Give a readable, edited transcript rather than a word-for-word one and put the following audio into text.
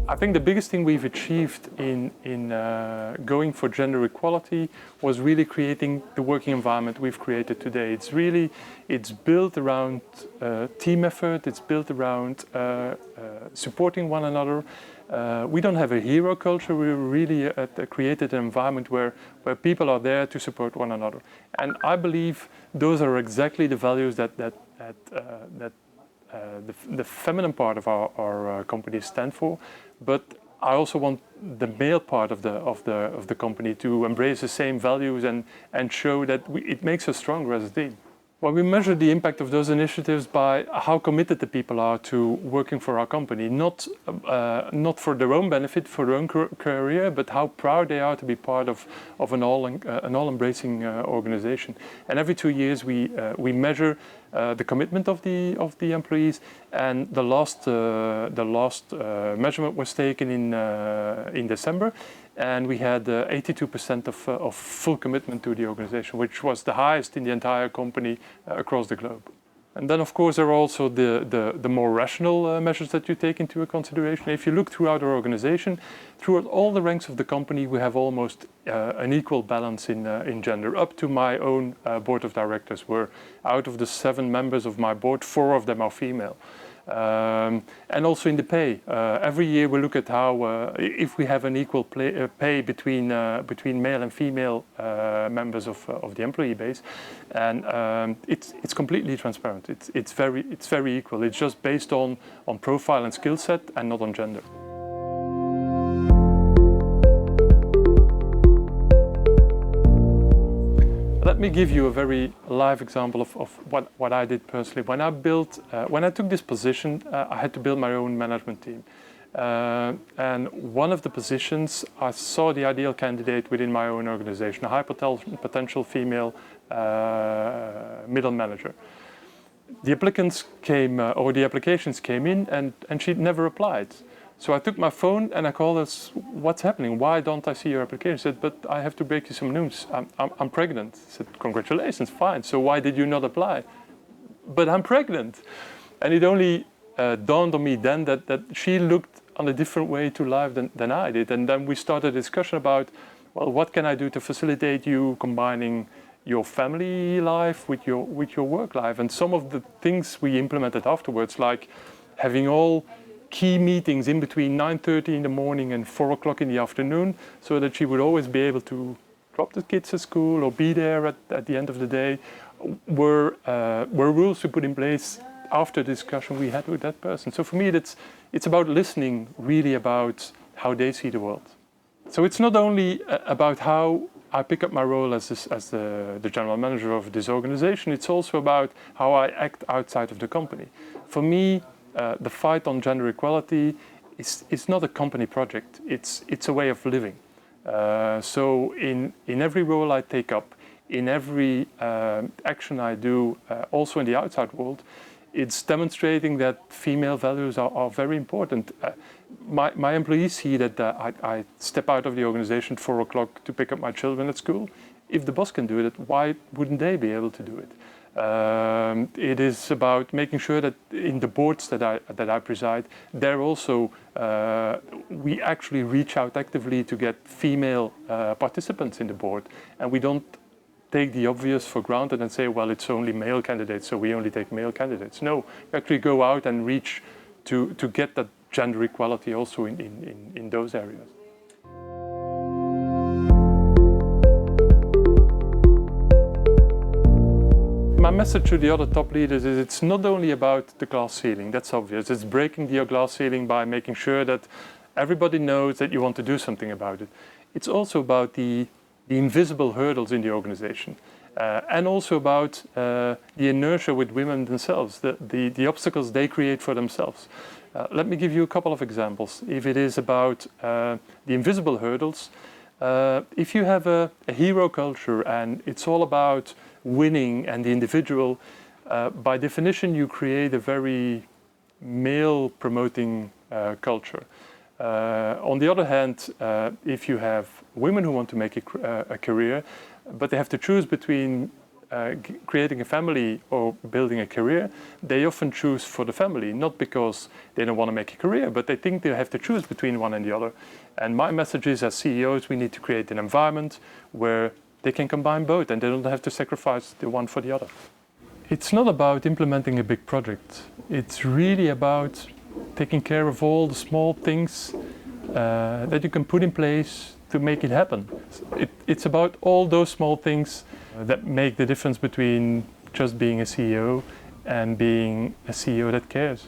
I think the biggest thing we've achieved in going for gender equality was really creating the working environment we've created today. It's built around team effort, it's built around supporting one another. We don't have a hero culture, we really created an environment where people are there to support one another. And I believe those are exactly the values that the feminine part of our company stand for, but I also want the male part of the company to embrace the same values and show that it makes us stronger as a team. Well, we measure the impact of those initiatives by how committed the people are to working for our company, not for their own benefit, for their own career, but how proud they are to be part of an all-embracing organization. And every 2 years we measure the commitment of the employees, and the last measurement was taken in December. And we had 82% of full commitment to the organization, which was the highest in the entire company across the globe. And then, of course, there are also the more rational measures that you take into consideration. If you look throughout our organization, throughout all the ranks of the company, we have almost an equal balance in gender, up to my own board of directors, where out of the 7 members of my board, 4 of them are female. And also in the pay. Every year we look at how, if we have an equal pay between male and female members of the employee base, and it's completely transparent. It's very equal. It's just based on profile and skill set, and not on gender. Let me give you a very live example of what I did personally. When I took this position, I had to build my own management team. And one of the positions, I saw the ideal candidate within my own organization, a high potential female middle manager. The applicants came, or the applications came in, and she never applied. So I took my phone and I called her, "What's happening? Why don't I see your application?" She said, "But I have to break you some news. I'm pregnant." I said, "Congratulations, fine. So why did you not apply?" "But I'm pregnant." And it only dawned on me then that she looked on a different way to life than I did. And then we started a discussion about, well, what can I do to facilitate you combining your family life with your work life? And some of the things we implemented afterwards, like having all key meetings in between 9:30 in the morning and 4 o'clock in the afternoon, so that she would always be able to drop the kids at school or be there at the end of the day, were rules we put in place after the discussion we had with that person. So for me, it's about listening, really about how they see the world. So it's not only about how I pick up my role as the general manager of this organization, it's also about how I act outside of the company. For me, the fight on gender equality is not a company project, it's a way of living. So in every role I take up, in every action I do, also in the outside world, it's demonstrating that female values are very important. My employees see that I step out of the organization at 4 o'clock to pick up my children at school. If the boss can do it, why wouldn't they be able to do it? It is about making sure that in the boards that I preside, there also we actually reach out actively to get female participants in the board, and we don't take the obvious for granted and say, well, it's only male candidates, so we only take male candidates. No, we actually go out and reach to get that gender equality also in those areas. My message to the other top leaders is it's not only about the glass ceiling, that's obvious. It's breaking the glass ceiling by making sure that everybody knows that you want to do something about it. It's also about the invisible hurdles in the organization, and also about the inertia with women themselves, the obstacles they create for themselves. Let me give you a couple of examples. If it is about the invisible hurdles, if you have a hero culture and it's all about winning and the individual, by definition you create a very male promoting culture. On the other hand, if you have women who want to make a career, but they have to choose between creating a family or building a career, they often choose for the family, not because they don't want to make a career, but they think they have to choose between one and the other. And my message is, as CEOs, we need to create an environment where they can combine both and they don't have to sacrifice the one for the other. It's not about implementing a big project. It's really about taking care of all the small things that you can put in place to make it happen. It's about all those small things that make the difference between just being a CEO and being a CEO that cares.